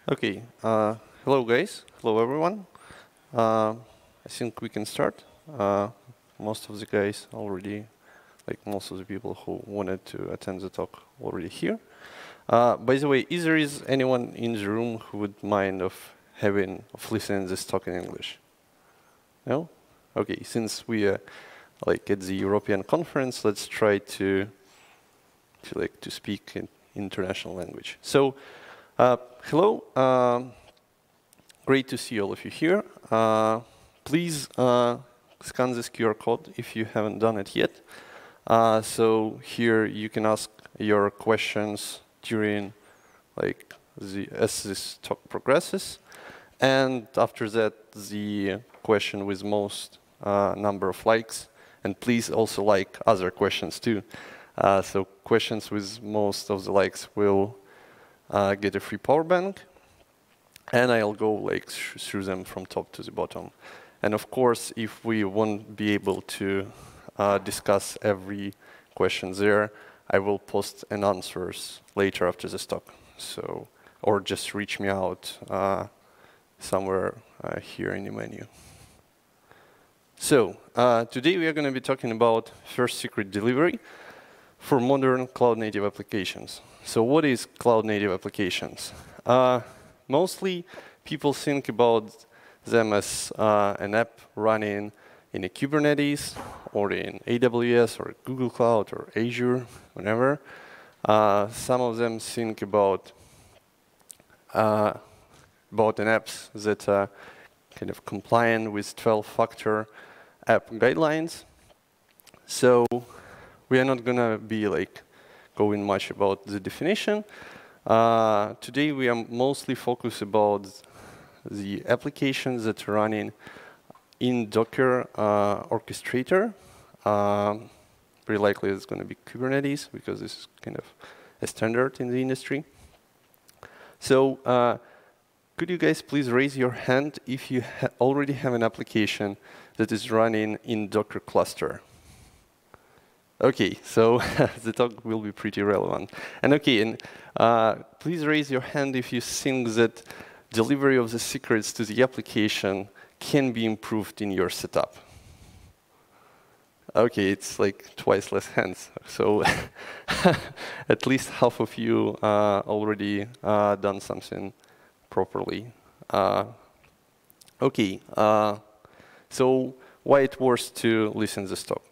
Okay, hello guys, hello everyone. I think we can start. Most of the guys already, like most of the people who wanted to attend the talk already here. By the way, is there anyone in the room who would mind of listening this talk in English? No? Okay, since we are like at the European conference, let's try to speak in international language. So, hello. Great to see all of you here. Please scan this QR code if you haven't done it yet. So here you can ask your questions during, as this talk progresses, and after that, the question with most number of likes, and please also like other questions too. So questions with most of the likes will get a free power bank. And I'll go through them from top to the bottom. And of course, if we won't be able to discuss every question there, I will post an answers later after this talk. So, or just reach me out somewhere here in the menu. So, today we are going to be talking about first secret delivery for modern cloud-native applications. So what is cloud-native applications? Mostly, people think about them as an app running in a Kubernetes or in AWS or Google Cloud or Azure, whatever. Some of them think about an apps that are kind of compliant with 12-factor app guidelines. So we are not going to be going much about the definition. Today we are mostly focused about the applications that are running in Docker orchestrator. Pretty likely it's going to be Kubernetes because this is kind of a standard in the industry. So could you guys please raise your hand if you already have an application that is running in Docker cluster? Okay, so the talk will be pretty relevant. And okay, and please raise your hand if you think that delivery of the secrets to the application can be improved in your setup. Okay, it's like twice less hands. So at least half of you already done something properly. Okay, so why it's worth to listen to this talk?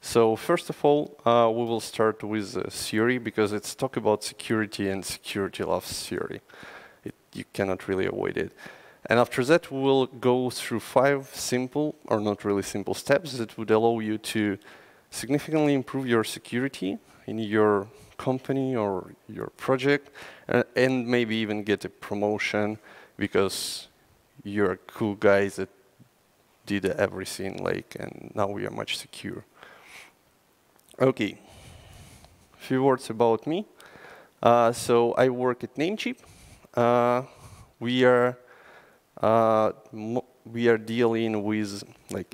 So first of all, we will start with theory because it's talk about security and security loves theory. You cannot really avoid it. And after that, we will go through 5 simple, or not really simple steps that would allow you to significantly improve your security in your company or your project, and maybe even get a promotion because you're a cool guy that did everything, and now we are much secure. Okay, a few words about me. So I work at Namecheap. We are dealing with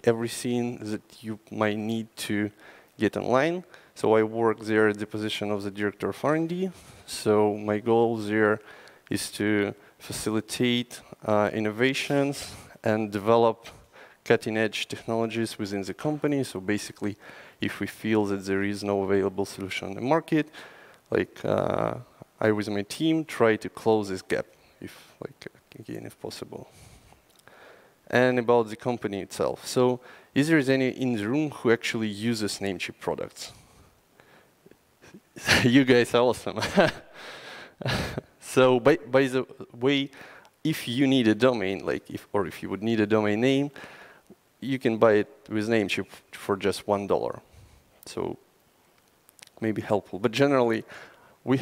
everything that you might need to get online. So I work there at the position of the director of R&D. So my goal there is to facilitate innovations and develop cutting-edge technologies within the company. So basically, if we feel that there is no available solution on the market, I with my team try to close this gap, again, if possible. And about the company itself. So is there any in the room who actually uses Namecheap products? You guys are awesome. So by the way, if you need a domain, if you would need a domain name, you can buy it with Namecheap for just $1. So maybe helpful. But generally, we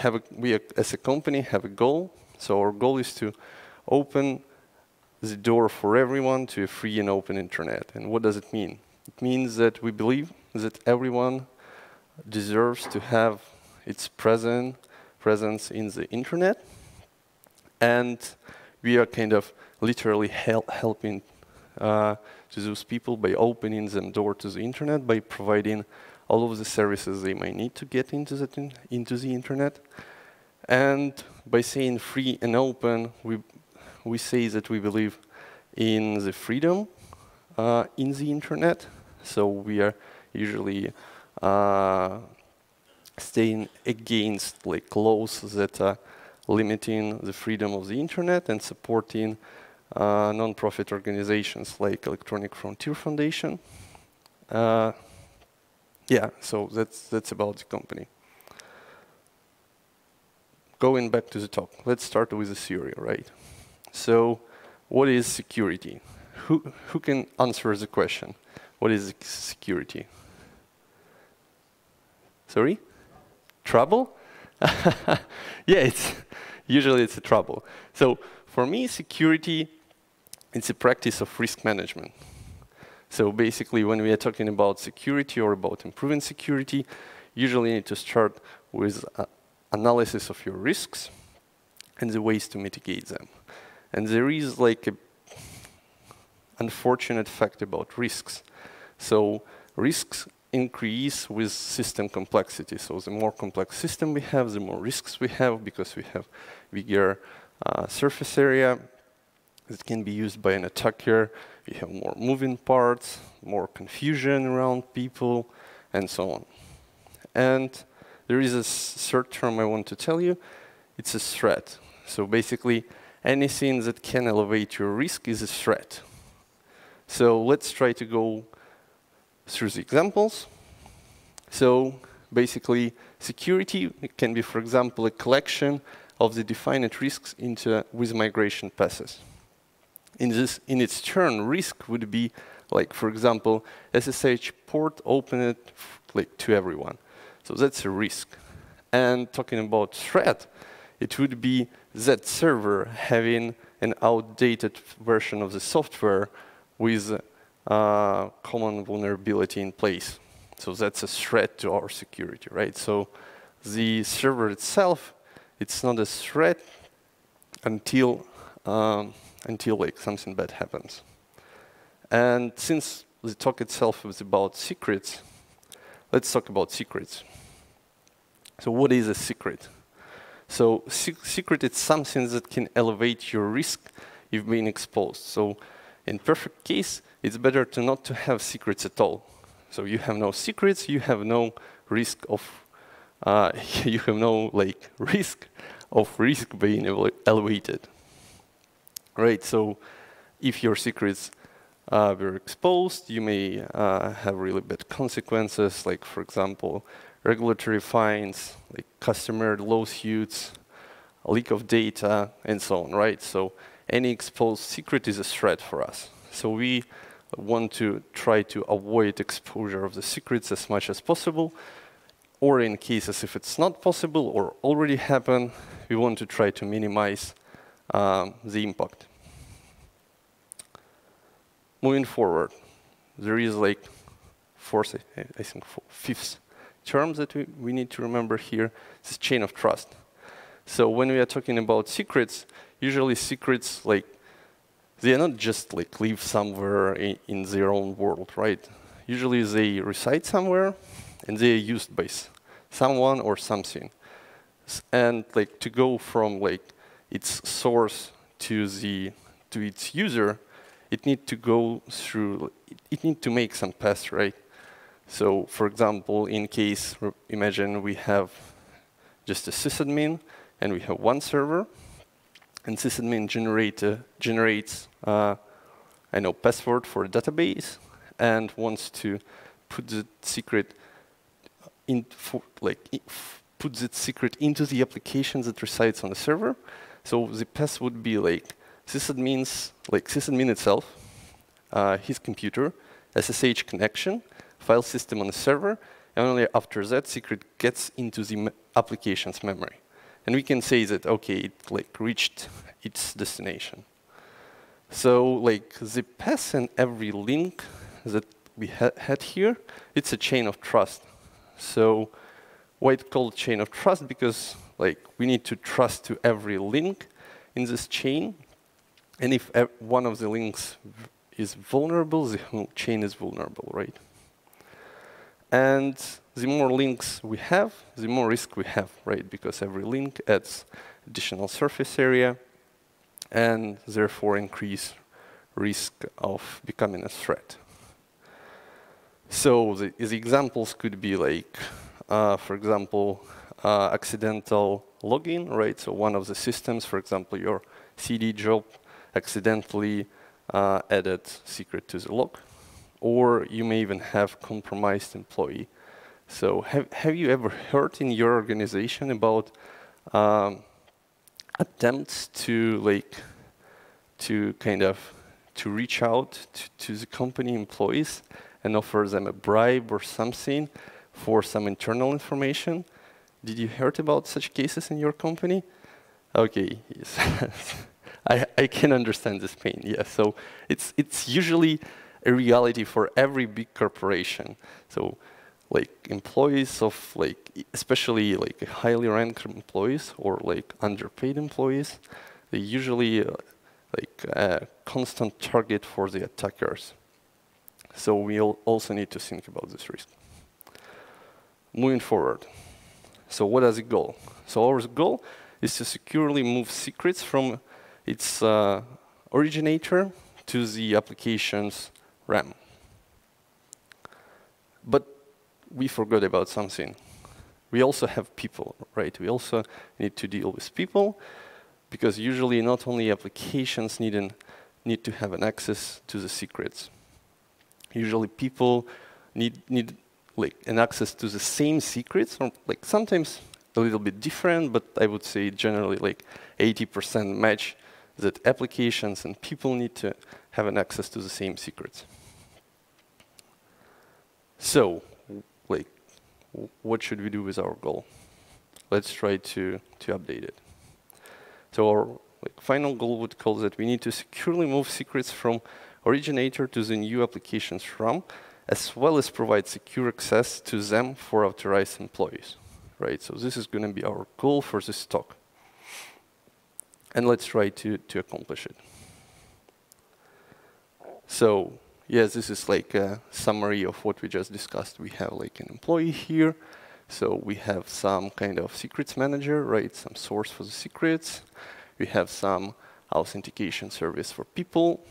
as a company have a goal. So our goal is to open the door for everyone to a free and open internet. And what does it mean? It means that we believe that everyone deserves to have its presence in the internet. And we are kind of literally helping to those people by opening them door to the internet, by providing all of the services they might need to get into the internet. And by saying free and open, we say that we believe in the freedom in the internet. So we are usually staying against like laws that are limiting the freedom of the internet and supporting non-profit organizations like Electronic Frontier Foundation. Yeah, so that's about the company. Going back to the top, let's start with the theory, right? So, what is security? Who can answer the question? What is security? Sorry? Trouble? Yeah, usually it's a trouble. So, for me, security, it's a practice of risk management. So basically, when we are talking about security or about improving security, usually you need to start with analysis of your risks and the ways to mitigate them. And there is like an unfortunate fact about risks. So risks increase with system complexity. So the more complex system we have, the more risks we have because we have bigger surface area. It can be used by an attacker. You have more moving parts, more confusion around people, and so on. And there is a third term I want to tell you. It's a threat. So basically, anything that can elevate your risk is a threat. So let's try to go through the examples. So basically, security can be, for example, a collection of the defined risks with migration passes. In its turn, risk would be like, for example, SSH port opened like to everyone. So that's a risk. And talking about threat, it would be that server having an outdated version of the software with common vulnerability in place. So that's a threat to our security, right? So the server itself, it's not a threat until like something bad happens. And since the talk itself is about secrets, let's talk about secrets. So what is a secret? So secret is something that can elevate your risk if being exposed. So in perfect case, it's better to not to have secrets at all. So you have no secrets, you have no risk of you have no like risk being elevated. Right, so if your secrets were exposed, you may have really bad consequences, like, for example, regulatory fines, like customer lawsuits, a leak of data, and so on, right? So any exposed secret is a threat for us. So we want to try to avoid exposure of the secrets as much as possible, or in cases if it's not possible or already happened, we want to try to minimize the impact. Moving forward, there is like fifth term that we need to remember here. This chain of trust. So when we are talking about secrets, usually secrets like they are not just like live somewhere in their own world, right? Usually they reside somewhere and they are used by someone or something. And like to go from like its source to its user, it needs to go through, it needs to make some path, right? So for example, in case, imagine we have just a sysadmin and we have one server, and sysadmin generates password for a database and wants to put the secret put the secret into the application that resides on the server. So the path would be like sysadmin itself, his computer, SSH connection, file system on the server, and only after that secret gets into the application's memory. And we can say that, okay, it like reached its destination. So like the path and every link that we had here, it's a chain of trust. So why it's called chain of trust? Because like we need to trust to every link in this chain. And if one of the links is vulnerable, the whole chain is vulnerable, right? And the more links we have, the more risk we have, right? Because every link adds additional surface area and therefore increase risk of becoming a threat. So the examples could be like, for example, accidental login, right? So one of the systems, for example, your CD job accidentally added secret to the log, or you may even have compromised employee. So have you ever heard in your organization about attempts to reach out to the company employees and offer them a bribe or something for some internal information? Did you heard about such cases in your company? Okay, yes. I can understand this pain, yes. So it's usually a reality for every big corporation. So like employees of especially like highly ranked employees or like underpaid employees, they usually like a constant target for the attackers. So we also need to think about this risk. Moving forward. So what is the goal? So our goal is to securely move secrets from its originator to the application's RAM. But we forgot about something. We also have people, right? We also need to deal with people, because usually not only applications need to have an access to the secrets. Usually people need like an access to the same secrets, or like sometimes a little bit different, but I would say generally like 80% match that applications and people need to have an access to the same secrets. So, like, what should we do with our goal? Let's try to update it. So our final goal would call that we need to securely move secrets from originator to the new application's RAM, as well as provide secure access to them for authorized employees, right? So this is going to be our goal for this talk. And let's try to accomplish it. So yes, this is like a summary of what we just discussed. We have like an employee here. So we have some kind of secrets manager, right? Some source for the secrets. We have some authentication service for people.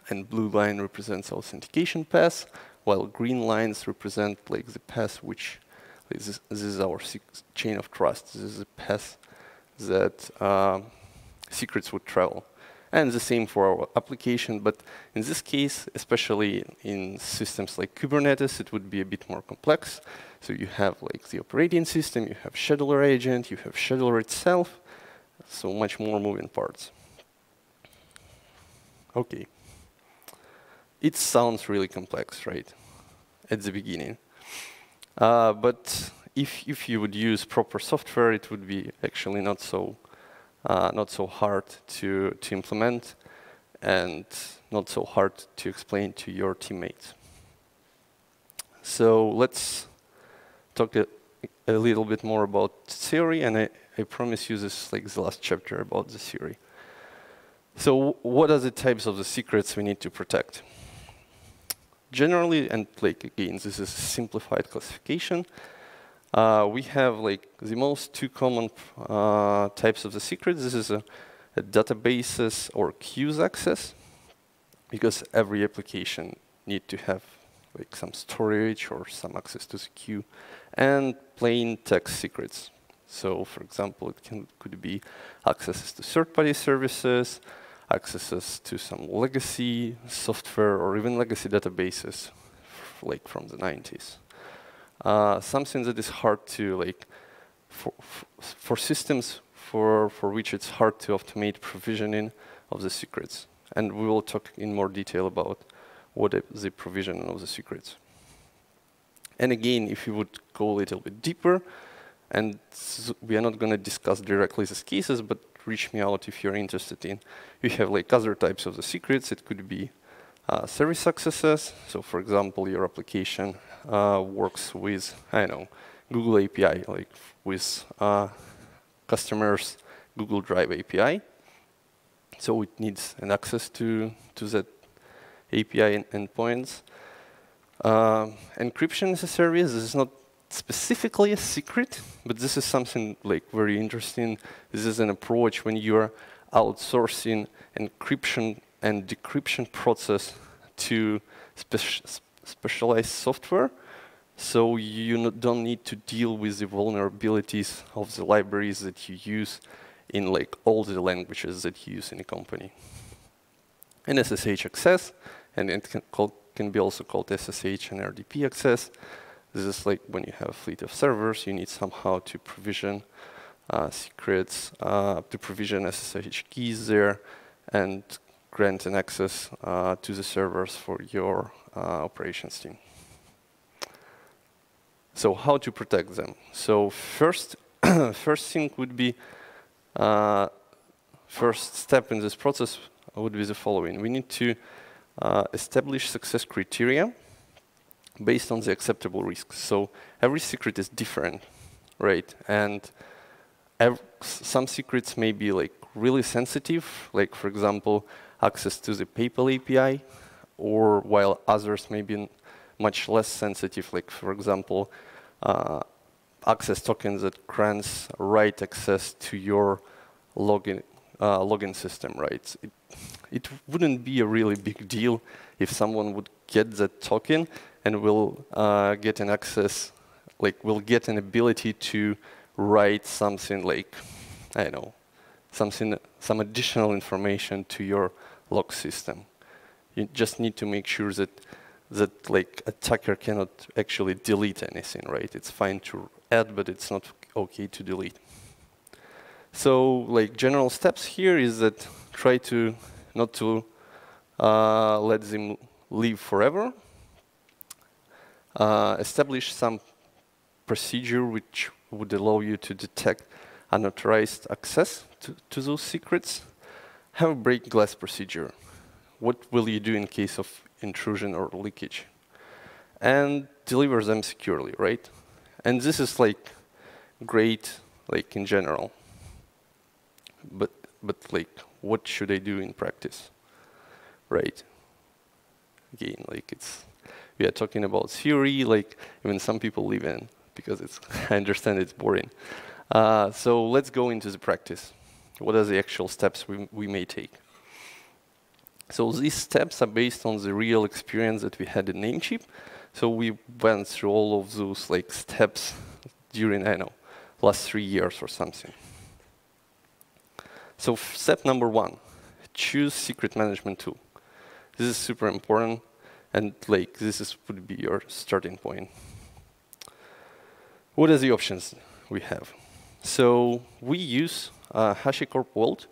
And blue line represents authentication path, while green lines represent like the path which this is our chain of trust. This is the path that secrets would travel. And the same for our application, but in this case, especially in systems like Kubernetes, it would be a bit more complex. So you have like the operating system, you have scheduler agent, you have scheduler itself, so much more moving parts. Okay. It sounds really complex, right, at the beginning. But if you would use proper software, it would be actually not so hard to implement and not so hard to explain to your teammates. So let's talk a little bit more about theory, and I promise you this is like the last chapter about the theory. So what are the types of the secrets we need to protect? Generally, and like again, this is a simplified classification, we have like the most two common types of the secrets. This is a databases or queues access, because every application need to have like some storage or some access to the queue, and plain text secrets. So for example, it could be accesses to third-party services, accesses to some legacy software, or even legacy databases like from the 90s. Something that is hard to like for systems for which it's hard to automate provisioning of the secrets. And we will talk in more detail about what is the provisioning of the secrets. And again, if you would go a little bit deeper, and we are not going to discuss directly these cases, but reach me out if you're interested in. You have like other types of the secrets. It could be service accesses. So for example, your application works with, I don't know, Google API, like with customers' Google Drive API. So it needs an access to that API endpoints. Encryption as a service. This is not specifically a secret, but this is something like very interesting. This is an approach when you're outsourcing encryption and decryption process to specialized software. So you don't need to deal with the vulnerabilities of the libraries that you use in like all the languages that you use in a company. And SSH access, and it can be also called SSH and RDP access. This is like when you have a fleet of servers, you need somehow to provision secrets, to provision SSH keys there, and grant an access to the servers for your operations team. So how to protect them? So first, first thing would be, first step in this process would be the following. We need to establish success criteria based on the acceptable risks. So every secret is different, right? And some secrets may be like really sensitive, like for example, access to the PayPal API, or while others may be much less sensitive, like for example, access tokens that grants write access to your login system, right? It wouldn't be a really big deal if someone would get that token and will get an access, like will get an ability to write something like, I don't know, some additional information to your log system. You just need to make sure that like attacker cannot actually delete anything, right? It's fine to add, but it's not okay to delete. So like general steps here is that try to not to let them live forever. Establish some procedure which would allow you to detect unauthorized access to those secrets. Have a break glass procedure. What will you do in case of intrusion or leakage? And deliver them securely, right? And this is like great, like in general. But like, what should I do in practice, right? Again, like we are talking about theory, like even some people leave in because it's, I understand it's boring. So let's go into the practice. What are the actual steps we may take? So these steps are based on the real experience that we had in Namecheap. So we went through all of those like steps during, I don't know, last 3 years or something. So step number 1, choose secret management tool. This is super important, and like would be your starting point. What are the options we have? So we use HashiCorp Vault.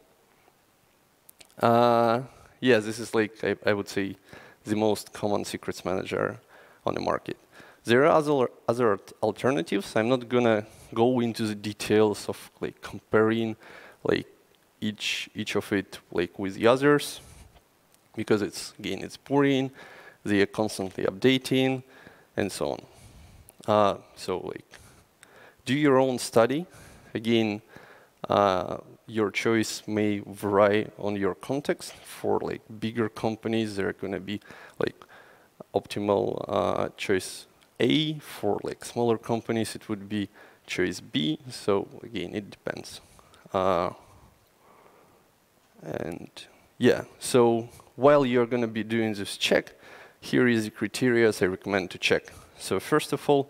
Yeah, this is like, I would say, the most common secrets manager on the market. There are other alternatives. I'm not gonna go into the details of like comparing like each of it like with the others, because it's boring, they are constantly updating, and so on. So like, do your own study. Again, your choice may vary on your context. For like bigger companies, there are going to be like optimal choice A. For like smaller companies, it would be choice B. So again, it depends. And yeah, so while you're going to be doing this check, here is the criteria I recommend to check. So first of all,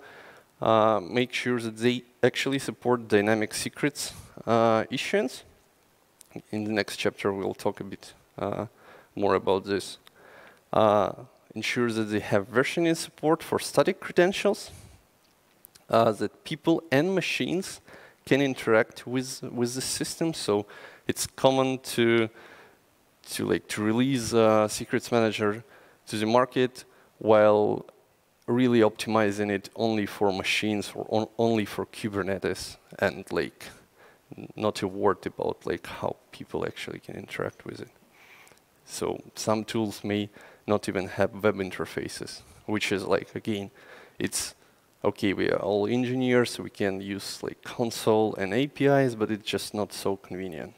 make sure that they actually support dynamic secrets issuance. In the next chapter, we'll talk a bit more about this. Ensure that they have versioning support for static credentials, that people and machines can interact with the system. So it's common to release Secrets Manager to the market while really optimizing it only for machines or only for Kubernetes, and like not a word about like how people actually can interact with it. So some tools may not even have web interfaces, which is like, again, it's okay, we are all engineers, so we can use like console and APIs, but it's just not so convenient.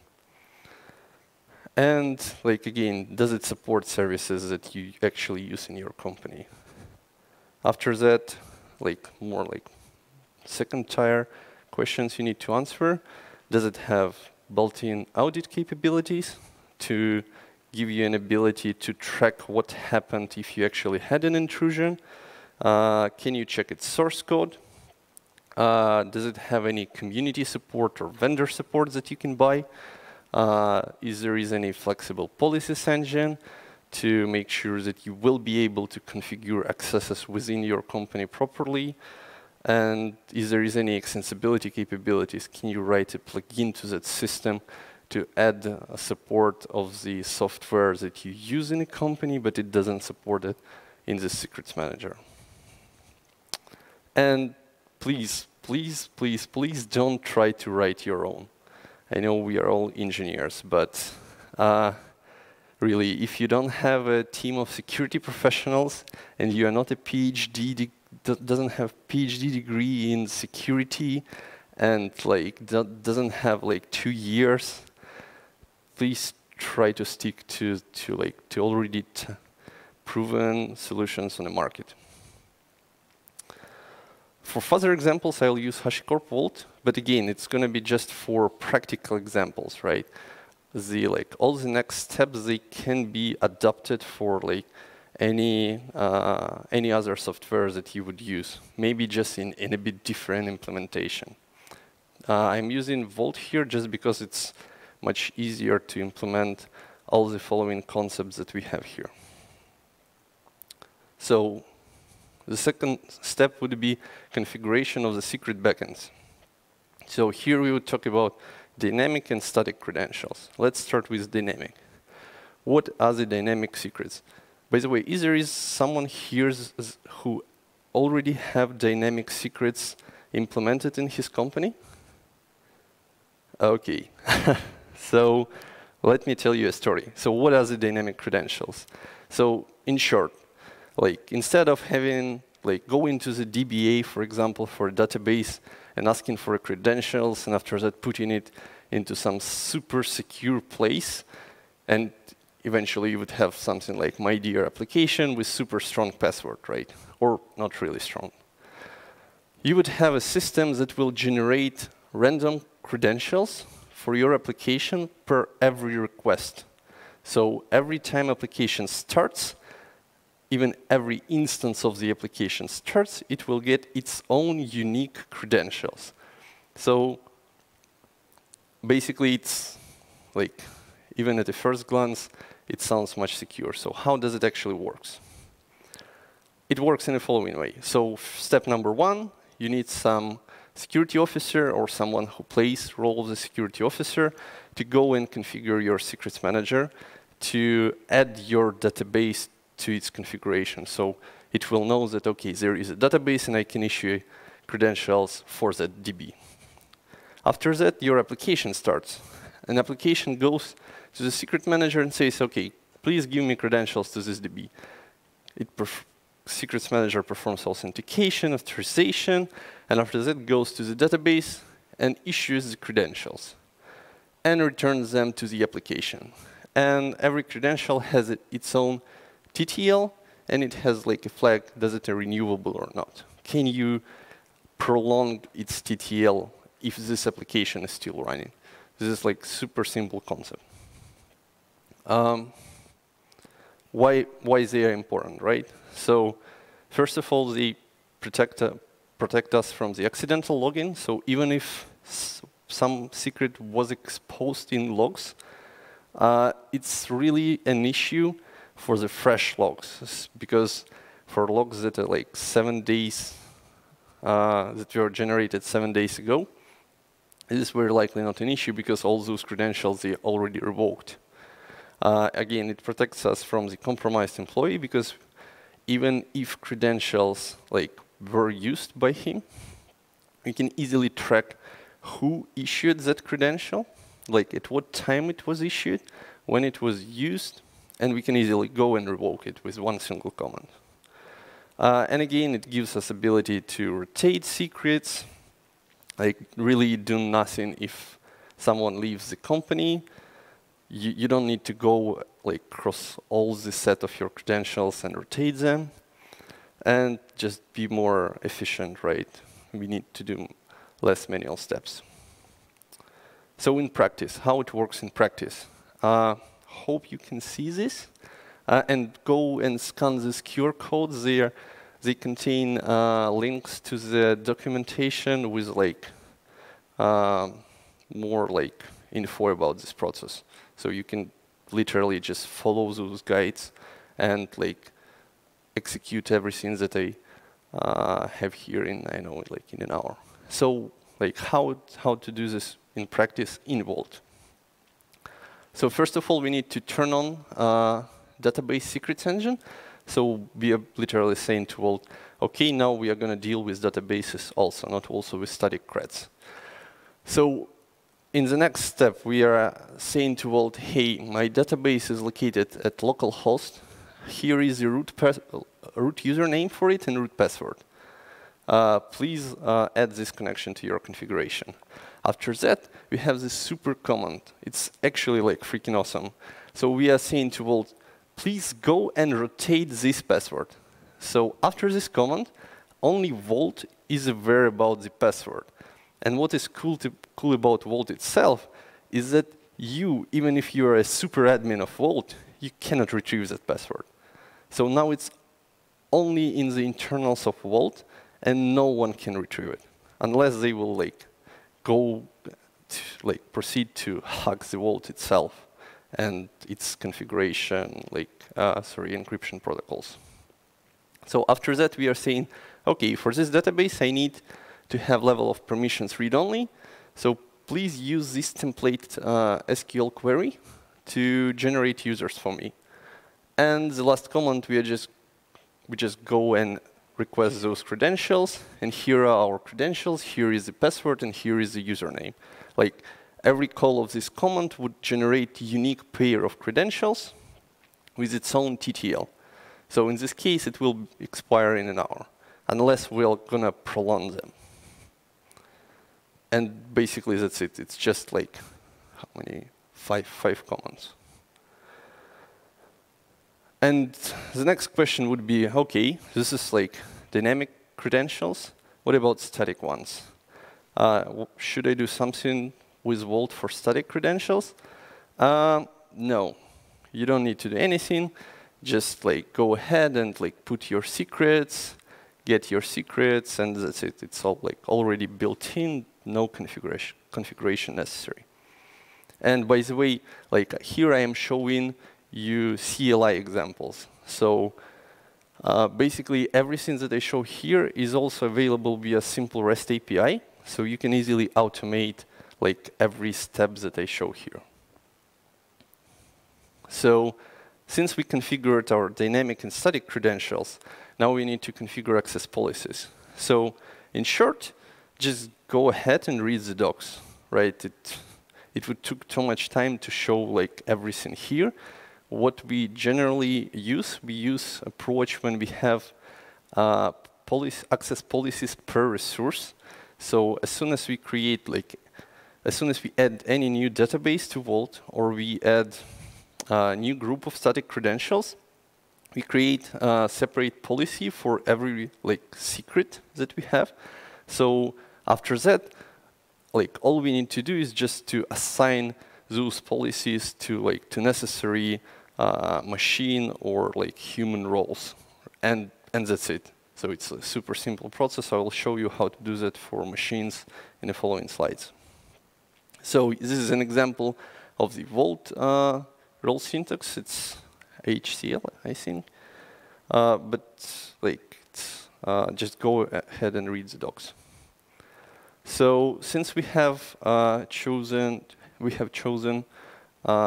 And like, again, does it support services that you actually use in your company? After that, like more like second tier questions you need to answer. Does it have built-in audit capabilities to give you an ability to track what happened if you actually had an intrusion? Can you check its source code? Does it have any community support or vendor support that you can buy? Is there any flexible policies engine to make sure that you will be able to configure accesses within your company properly? And is there any extensibility capabilities? Can you write a plugin to that system to add support of the software that you use in a company, but it doesn't support it in the Secrets Manager? And please, please, please, please don't try to write your own. I know we are all engineers, but really, if you don't have a team of security professionals and you are not a PhD, doesn't have PhD degree in security and doesn't have 2 years, please try to stick to already proven solutions on the market. For further examples, I'll use HashiCorp Vault, but again, it's going to be just for practical examples, right? All the next steps, they can be adapted for any other software that you would use, maybe just in a bit different implementation. I'm using Vault here just because it's much easier to implement all the following concepts that we have here. So the second step would be configuration of the secret backends. So here we would talk about dynamic and static credentials. Let's start with dynamic. What are the dynamic secrets? By the way, is there someone here who already have dynamic secrets implemented in his company? Okay. So let me tell you a story. So what are the dynamic credentials? So in short, instead of having going to the DBA, for example, for a database and asking for credentials, and after that putting it into some super secure place, and eventually you would have something like My Dear application with super strong password, right? Or not really strong. You would have a system that will generate random credentials for your application per every request. So every time application starts, even every instance of the application starts, it will get its own unique credentials. So basically, it's even at the first glance, it sounds much secure. So how does it actually work? It works in the following way. So step number 1, you need some security officer or someone who plays role of the security officer to go and configure your secrets manager to add your database to its configuration. So it will know that, okay, there is a database and I can issue credentials for that DB. After that, your application starts. An application goes to the secret manager and says, okay, please give me credentials to this DB. Secrets manager performs authentication, authorization, and after that goes to the database and issues the credentials and returns them to the application. And every credential has its own TTL, and it has a flag, does it renewable or not? Can you prolong its TTL if this application is still running? This is super simple concept. Why they are important, right? So first of all, they protect us from the accidental login. So even if some secret was exposed in logs, it's really an issue for the fresh logs, because for logs that are 7 days, that were generated 7 days ago, this is very likely not an issue because all those credentials they already revoked. Again, it protects us from the compromised employee because even if credentials were used by him, we can easily track who issued that credential, at what time it was issued, when it was used, and we can easily go and revoke it with one single command. And again, it gives us ability to rotate secrets, really do nothing if someone leaves the company. You don't need to go across all the set of your credentials and rotate them, and just be more efficient, right? we need to do less manual steps. So in practice, how it works in practice. Hope you can see this. And go and scan these QR codes. They contain links to the documentation with like more like info about this process. So you can literally just follow those guides and like execute everything that I have here in, I know, like in an hour. So like how to do this in practice in Vault. So first of all, we need to turn on database secrets engine. So we are literally saying to Vault, okay, now we are going to deal with databases also, not also with static creds. So in the next step, we are saying to Vault, hey, my database is located at localhost. Here is the root username for it and root password. Please add this connection to your configuration. After that, we have this super command. It's actually like freaking awesome. So we are saying to Vault, please go and rotate this password. So after this command, only Vault is aware about the password. And what is cool about Vault itself is that you, even if you are a super admin of Vault, you cannot retrieve that password. So now it's only in the internals of Vault, and no one can retrieve it, unless they will like go to, like proceed to hack the Vault itself and its configuration, like encryption protocols. So after that, we are saying, okay, for this database, I need to have level of permissions read-only. So please use this template SQL query to generate users for me. And the last command, we just go and request those credentials. And here are our credentials. Here is the password, and here is the username. Like every call of this command would generate a unique pair of credentials with its own TTL. So in this case, it will expire in an hour, unless we're going to prolong them. And basically, that's it. It's just like, how many? Five commands. And the next question would be, OK, this is like dynamic credentials. What about static ones? Should I do something with Vault for static credentials? No, you don't need to do anything. Just like go ahead and like put your secrets, get your secrets, and that's it. It's all like already built in, no configuration necessary. And by the way, like here I am showing you CLI examples. So basically everything that I show here is also available via simple REST API. So you can easily automate like every step that I show here. So since we configured our dynamic and static credentials, now we need to configure access policies. So in short, just go ahead and read the docs, right? It would take too much time to show like everything here. What we generally use, we use approach when we have access policies per resource. So as soon as we create as soon as we add any new database to Vault, or we add a new group of static credentials, we create a separate policy for every secret that we have. So after that, all we need to do is just to assign those policies to necessary machine or human roles, and that's it. So it's a super simple process. I will show you how to do that for machines in the following slides. So this is an example of the Vault role syntax. It's HCL, I think. Just go ahead and read the docs. So since we have chosen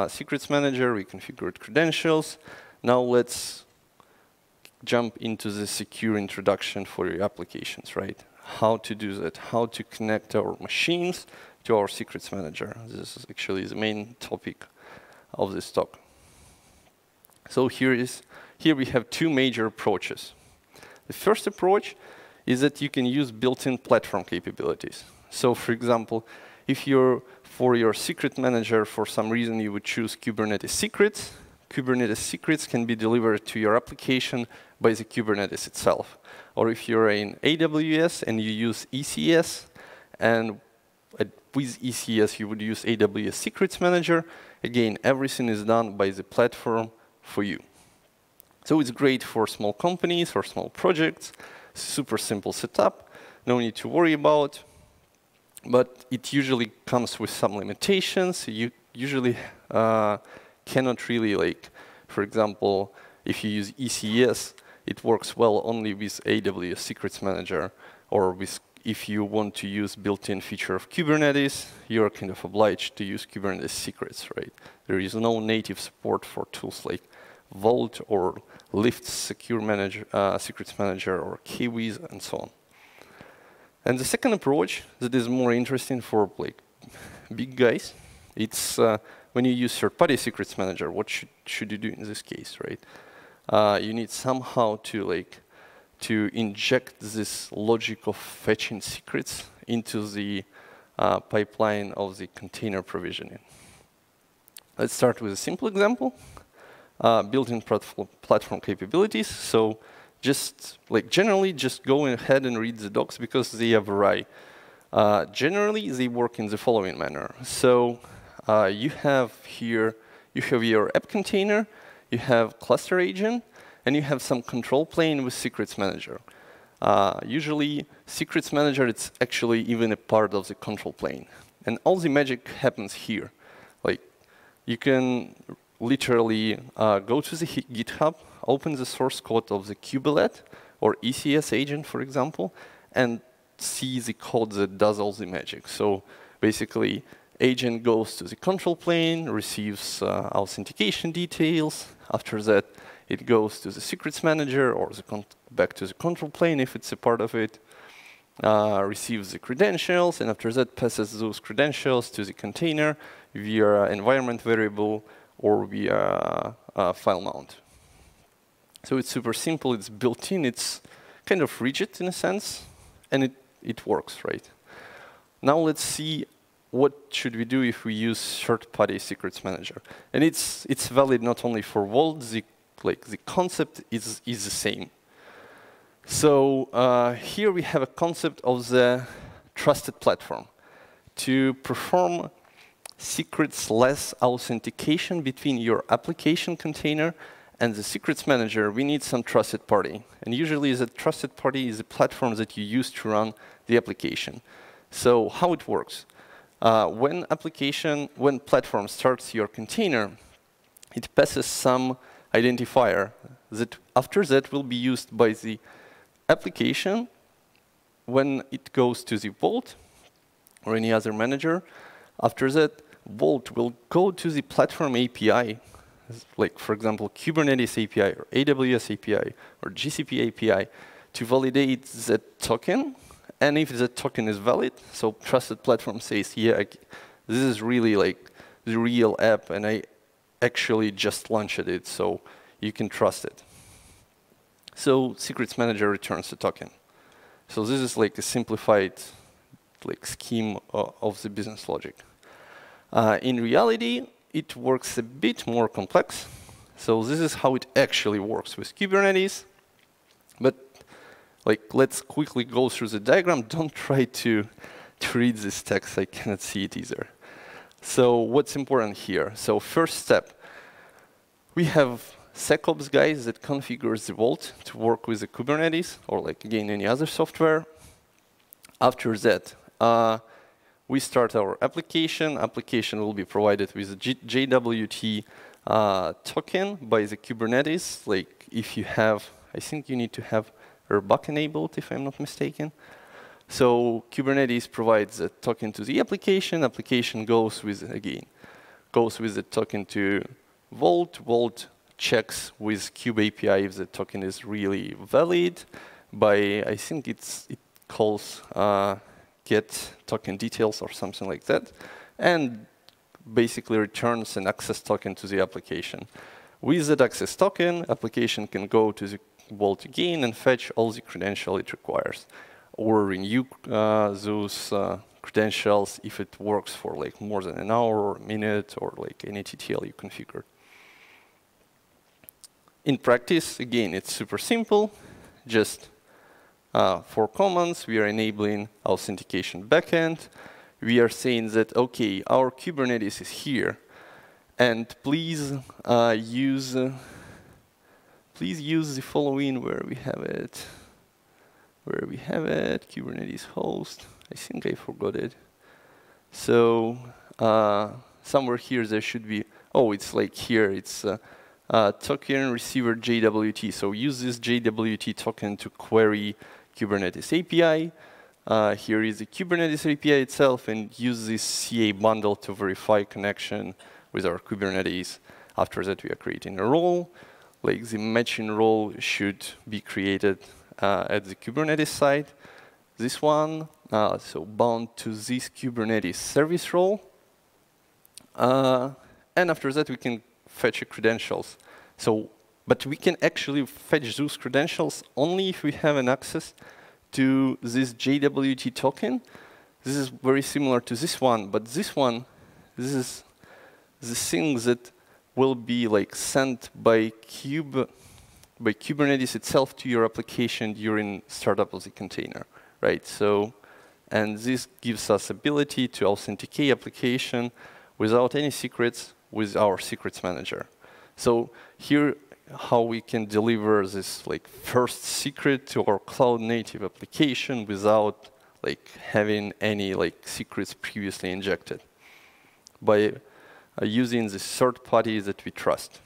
Secrets Manager, we configured credentials. Now let's jump into the secure introduction for your applications, right? How to do that, how to connect our machines to our Secrets Manager. This is actually the main topic of this talk. So here we have two major approaches. The first approach is that you can use built-in platform capabilities. So for example, if for your Secret Manager, for some reason you would choose Kubernetes Secrets, Kubernetes secrets can be delivered to your application by the Kubernetes itself. Or if you're in AWS and you use ECS, and with ECS you would use AWS Secrets Manager, again, everything is done by the platform for you. So it's great for small companies or small projects, super simple setup, no need to worry about, but it usually comes with some limitations. You usually cannot really, like, for example, if you use ECS, it works well only with AWS Secrets Manager, or with, if you want to use built-in feature of Kubernetes, you're kind of obliged to use Kubernetes secrets, right? There is no native support for tools like Vault or Lyft Secure Manager, Secrets Manager, or Kiwis, and so on. And the second approach that is more interesting for like big guys, it's when you use third-party Secrets Manager, what should you do in this case, right? You need somehow to inject this logic of fetching secrets into the pipeline of the container provisioning. Let's start with a simple example. Built-in platform capabilities. So just like generally, just go ahead and read the docs because they vary. Generally, they work in the following manner. So you have here, you have your app container, you have cluster agent, and you have some control plane with Secrets Manager. Usually, Secrets Manager, it's actually even a part of the control plane. And all the magic happens here. Like, you can literally go to the GitHub, open the source code of the kubelet or ECS agent, for example, and see the code that does all the magic. So basically, agent goes to the control plane, receives authentication details. After that, it goes to the Secrets Manager or back to the control plane if it's a part of it, receives the credentials, and after that passes those credentials to the container via environment variable or via file mount. So it's super simple, it's built in, it's kind of rigid in a sense, and it works, right? Now let's see what should we do if we use third-party Secrets Manager. And it's valid not only for Vault, the concept is the same. So here we have a concept of the trusted platform. To perform secrets-less authentication between your application container and the Secrets Manager, we need some trusted party. And usually the trusted party is a platform that you use to run the application. So how it works? When platform starts your container, it passes some identifier that after that will be used by the application when it goes to the Vault or any other manager. After that, Vault will go to the platform API, like for example, Kubernetes API or AWS API or GCP API, to validate the token. And if the token is valid, so trusted platform says, yeah, this is really like the real app, and I actually just launched it, so you can trust it. So Secrets Manager returns the token. So this is like a simplified scheme of the business logic. In reality, it works a bit more complex. So this is how it actually works with Kubernetes. But let's quickly go through the diagram. Don't try to read this text. I cannot see it either. So what's important here? So first step, we have SecOps guys that configures the Vault to work with the Kubernetes or again, any other software. After that, we start our application. Application will be provided with a JWT token by the Kubernetes. Like if you have, I think you need to have RBAC enabled, if I'm not mistaken. So Kubernetes provides a token to the application. Application goes with the token to Vault. Vault checks with Kube API if the token is really valid. By I think it calls get token details or something like that, and basically returns an access token to the application. With that access token, application can go to the Vault again and fetch all the credentials it requires, or renew those credentials if it works for more than an hour or a minute or any TTL you configured. in practice, again, it's super simple. Just 4 commands. We are enabling authentication backend. We are saying that, OK, our Kubernetes is here. And please use the following where we have it. Where we have it, Kubernetes host. I think I forgot it. So somewhere here there should be, oh, it's like here. It's token receiver JWT. So use this JWT token to query Kubernetes API. Here is the Kubernetes API itself, and use this CA bundle to verify connection with our Kubernetes. After that, we are creating a role. Like the matching role should be created at the Kubernetes side. This one, so bound to this Kubernetes service role. And after that, we can fetch credentials. So, but we can actually fetch those credentials only if we have an access to this JWT token. This is very similar to this one, but this one, this is the thing that will be like sent by Kubernetes itself to your application during startup of the container, right? So, and this gives us ability to authenticate application without any secrets with our secrets manager. So here, how we can deliver this like first secret to our cloud native application without like having any like secrets previously injected by using the third party that we trust.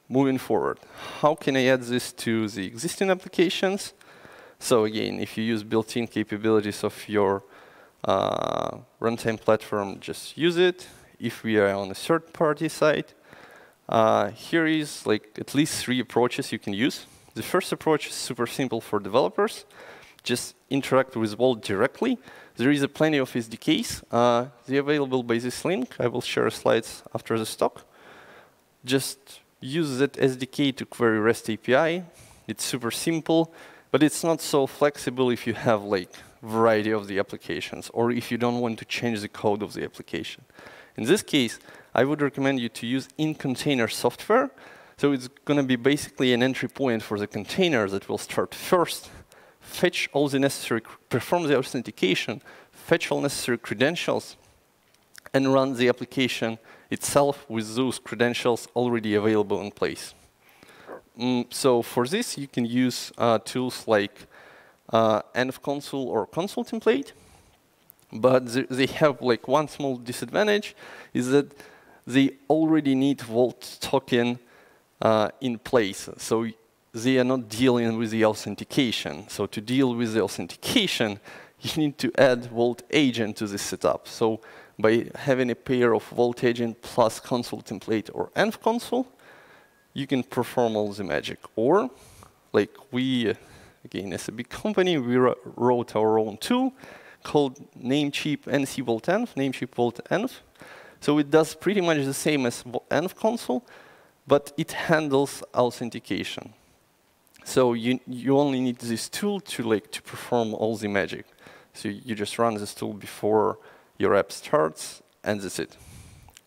Moving forward, how can I add this to the existing applications? So again, if you use built-in capabilities of your runtime platform, just use it. If we are on a third-party side, here is like at least 3 approaches you can use. The first approach is super simple for developers. Just interact with Vault directly. There is plenty of SDKs. They're available by this link. I will share slides after the talk. Just use that SDK to query REST API. It's super simple, but it's not so flexible if you have like variety of the applications or if you don't want to change the code of the application. In this case, I would recommend you to use in-container software. So it's going to be basically an entry point for the container that will start first, fetch all the necessary, perform the authentication, fetch all necessary credentials, and run the application itself with those credentials already available in place. So for this, you can use tools like env console or console template. But they have like one small disadvantage is that they already need Vault token in place. So they are not dealing with the authentication. So to deal with the authentication, you need to add Vault agent to this setup. So by having a pair of Vault agent plus console template or env console, you can perform all the magic. Or like we, again, as a big company, we wrote our own tool called Namecheap NC Vault Env, Namecheap Vault Env. So it does pretty much the same as env console, but it handles authentication. So you only need this tool to perform all the magic. So you just run this tool before your app starts, and that's it.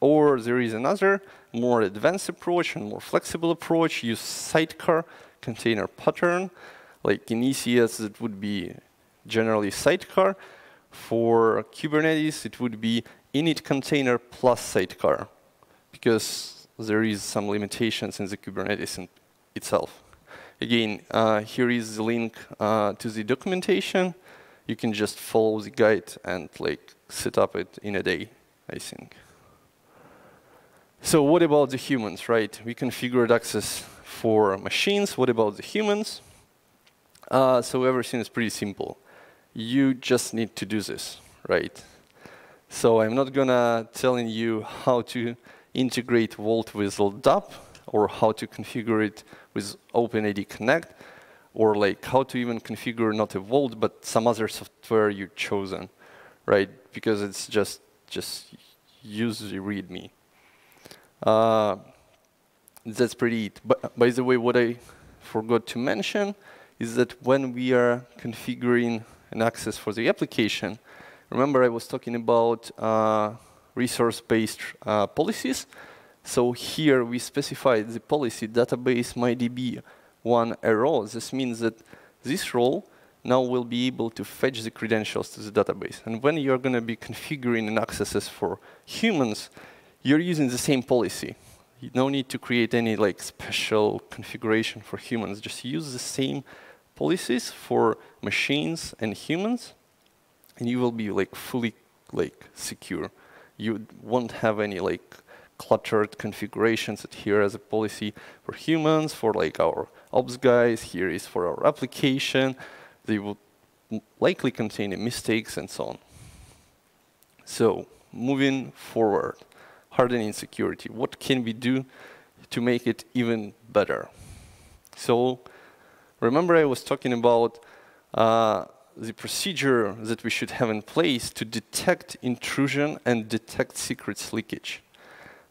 Or there is another more advanced approach and more flexible approach. Use sidecar container pattern. Like in ECS, it would be generally sidecar. For Kubernetes, it would be init container plus sidecar, because there is some limitations in the Kubernetes itself. Again, here is the link to the documentation. You can just follow the guide and like set up it in a day, I think. So what about the humans, right? We configured access for machines. What about the humans? So everything is pretty simple. You just need to do this, right? So I'm not gonna telling you how to integrate Vault with LDAP or how to configure it with OpenID Connect, or like how to even configure not a Vault but some other software you've chosen, right? Because it's just use the README. That's pretty it. But by the way, what I forgot to mention is that when we are configuring an access for the application, remember I was talking about resource-based policies. So here we specified the policy database mydb one arrow. This means that this role now will be able to fetch the credentials to the database. And when you're going to be configuring an accesses for humans, you're using the same policy. You don't need to create any like special configuration for humans. Just use the same policies for machines and humans, and you will be like fully like secure. You won't have any like cluttered configurations that here as a policy for humans, for like our ops guys, here is for our application. They will likely contain mistakes and so on. So moving forward, hardening security. What can we do to make it even better? So remember I was talking about the procedure that we should have in place to detect intrusion and detect secrets leakage.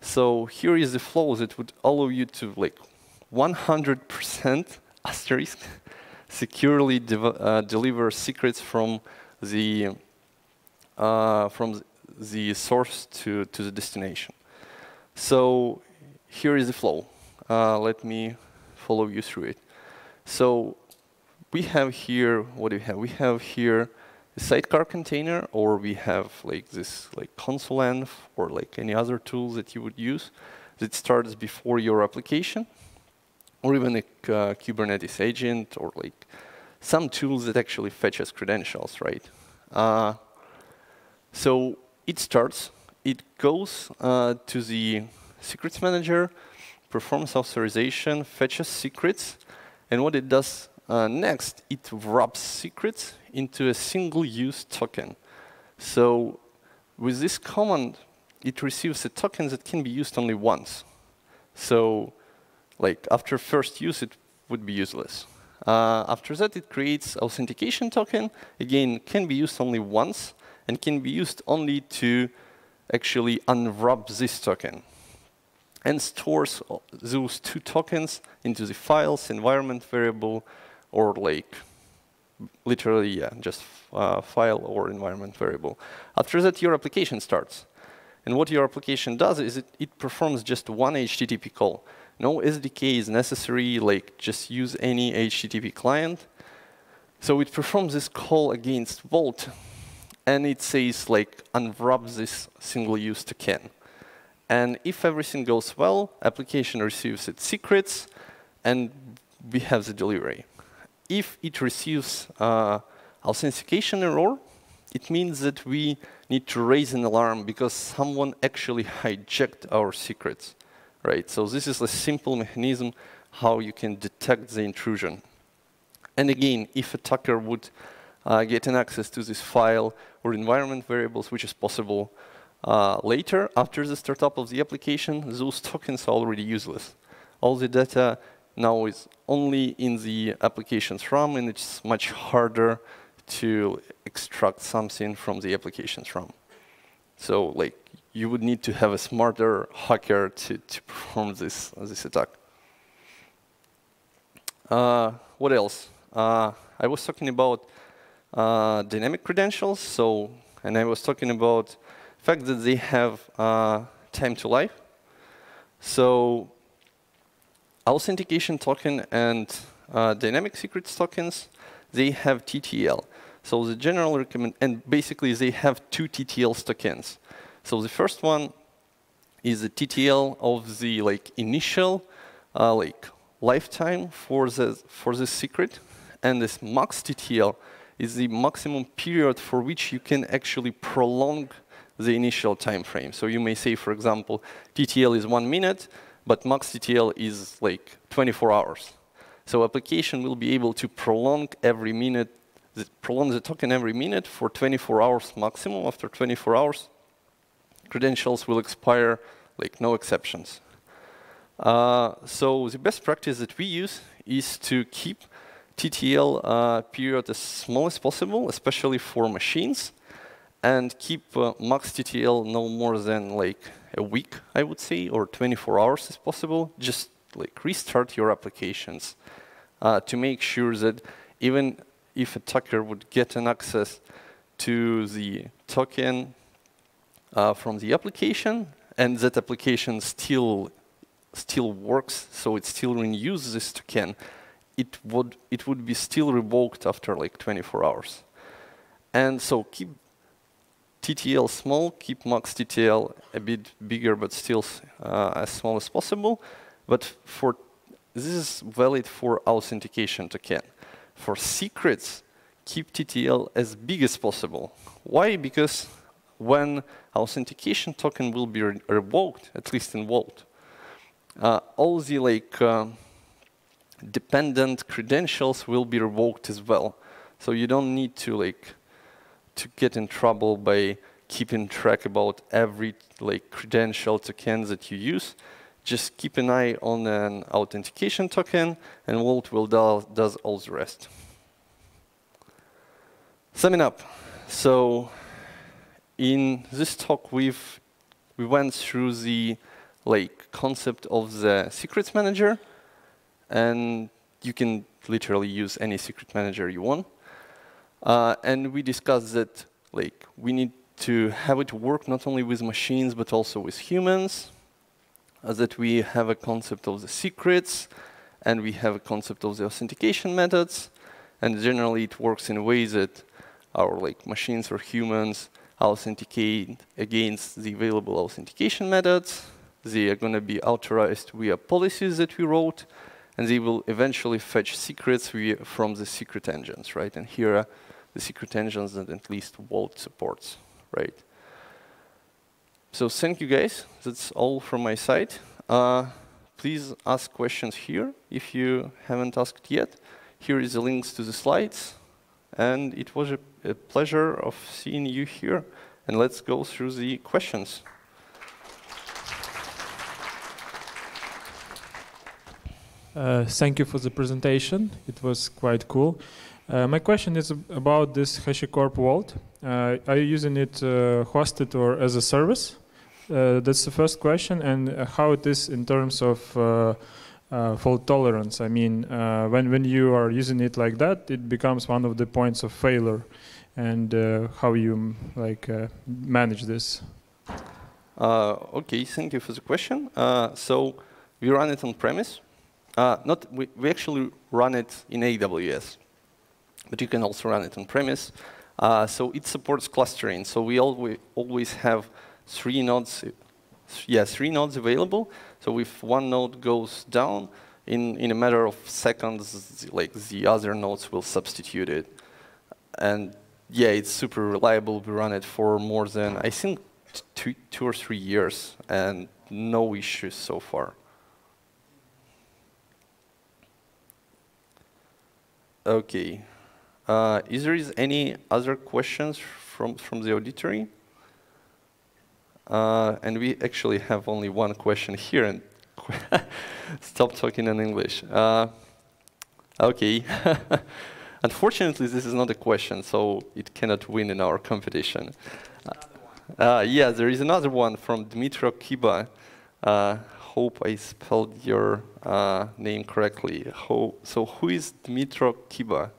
So here is the flow that would allow you to like 100% asterisk securely deliver secrets from the source to the destination. So here is the flow. Let me follow you through it. So we have here, what do we have? We have here a sidecar container, or we have like this like console.env or like any other tool that you would use that starts before your application, or even a Kubernetes agent, or like some tools that actually fetches credentials, right? So it starts, it goes to the secrets manager, performs authorization, fetches secrets, and what it does next, it wraps secrets into a single-use token. So with this command, it receives a token that can be used only once. So like after first use, it would be useless. After that, it creates authentication token. Again, can be used only once and can be used only to actually unwrap this token, and stores those two tokens into the files, environment variable, or like literally, yeah, just file or environment variable. After that, your application starts. And what your application does is it performs just one HTTP call. No SDK is necessary, like just use any HTTP client. So it performs this call against Vault, and it says like unwrap this single-use token. And if everything goes well, application receives its secrets, and we have the delivery. If it receives authentication error, it means that we need to raise an alarm because someone actually hijacked our secrets, right? So this is a simple mechanism how you can detect the intrusion. And again, if attacker would get an access to this file or environment variables, which is possible later, after the startup of the application, those tokens are already useless. All the data now is only in the application's RAM, and it's much harder to extract something from the application's RAM. So like you would need to have a smarter hacker to perform this attack. What else? I was talking about dynamic credentials, and I was talking about the fact that they have time to life. So authentication token and dynamic secrets tokens, they have TTL. So the general recommend, and basically they have two TTL tokens. So the first one is the TTL of the like initial like lifetime for the secret, and this max TTL is the maximum period for which you can actually prolong the initial time frame. So you may say, for example, TTL is 1 minute, but max TTL is like 24 hours. So application will be able to prolong every minute, prolong the token every minute for 24 hours maximum. After 24 hours, credentials will expire, like no exceptions. So the best practice that we use is to keep TTL period as small as possible, especially for machines, and keep max TTL no more than like a week, I would say, or 24 hours is possible. Just like restart your applications to make sure that even if attacker would get an access to the token from the application, and that application still works, so it still renews this token, it would be still revoked after like 24 hours. And so keep TTL small, keep max TTL a bit bigger, but still as small as possible. But this is valid for authentication token. For secrets, keep TTL as big as possible. Why? Because when authentication token will be revoked, at least in Vault, all the dependent credentials will be revoked as well. So you don't need to get in trouble by keeping track about every credential token that you use. Just keep an eye on an authentication token, and Vault will does all the rest. Summing up, so in this talk we went through the concept of the secrets manager, and you can literally use any secret manager you want. And we discussed that we need to have it work not only with machines but also with humans. That we have a concept of the secrets, and we have a concept of the authentication methods, and generally it works in a way that our machines or humans authenticate against the available authentication methods. They are going to be authorized via policies that we wrote, and they will eventually fetch secrets from the secret engines, right? And here are the secret engines that at least Vault supports, right? So thank you guys. That's all from my side. Please ask questions here if you haven't asked yet. Here is the links to the slides. And it was a pleasure of seeing you here. And let's go through the questions. Thank you for the presentation. It was quite cool. My question is about this HashiCorp Vault. Are you using it hosted or as a service? That's the first question. And how it is in terms of fault tolerance. I mean, when you are using it like that, it becomes one of the points of failure. And how you manage this? Okay, thank you for the question. So we run it on premise. We actually run it in AWS, but you can also run it on premise. So it supports clustering. So we always have three nodes available. So if one node goes down, in a matter of seconds, the other nodes will substitute it. And yeah, it's super reliable. We run it for more than, I think, two or 3 years, and no issues so far. Okay. Is there any other questions from the auditory? And we actually have only one question here, and stop talking in English. Okay. Unfortunately, this is not a question, so it cannot win in our competition. Yeah, there is another one from Dmitro Kiba. Hope I spelled your name correctly. So who is Dmitro Kiba?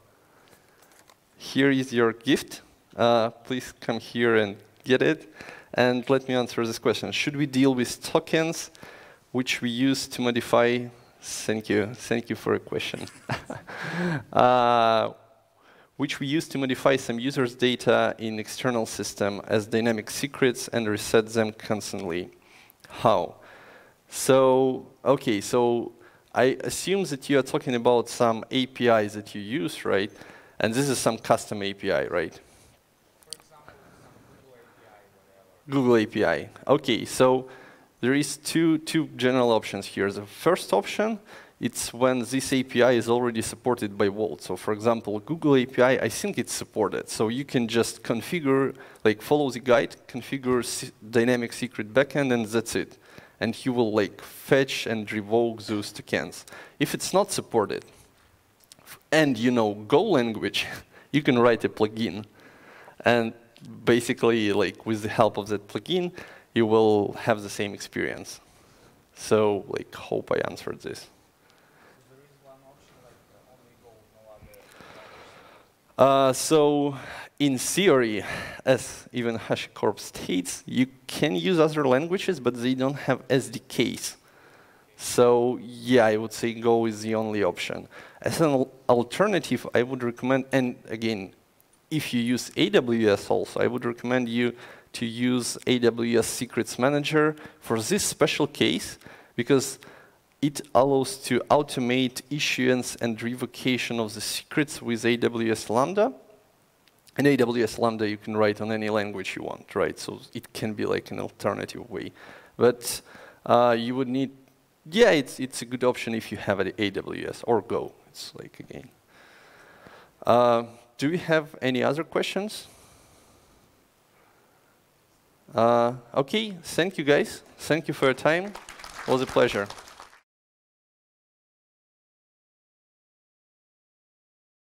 Here is your gift. Please come here and get it. And let me answer this question. Should we deal with tokens which we use to modify? Thank you for a question. Which we use to modify some users' data in external system as dynamic secrets and reset them constantly. How? So, okay, so I assume that you are talking about some APIs that you use, right? And this is some custom API, right? For example, some Google API, whatever. Google API. Okay, so there is two general options here. The first option, it's when this API is already supported by Vault. So for example, Google API, I think it's supported. So you can just configure, follow the guide, configure dynamic secret backend, and that's it. And you will fetch and revoke those tokens. If it's not supported, and you know Go language, you can write a plugin. And basically, with the help of that plugin, you will have the same experience. So, hope I answered this. There is one option, only Go, no So in theory, as even HashiCorp states, you can use other languages, but they don't have SDKs. So yeah, I would say Go is the only option. As an alternative, I would recommend, and again, if you use AWS also, I would recommend you to use AWS Secrets Manager for this special case, because it allows to automate issuance and revocation of the secrets with AWS Lambda. And AWS Lambda you can write on any language you want, right? So it can be like an alternative way. But you would need, yeah, it's a good option if you have an AWS or Go. It's like, again. Do we have any other questions? Okay, thank you guys. Thank you for your time. It was a pleasure.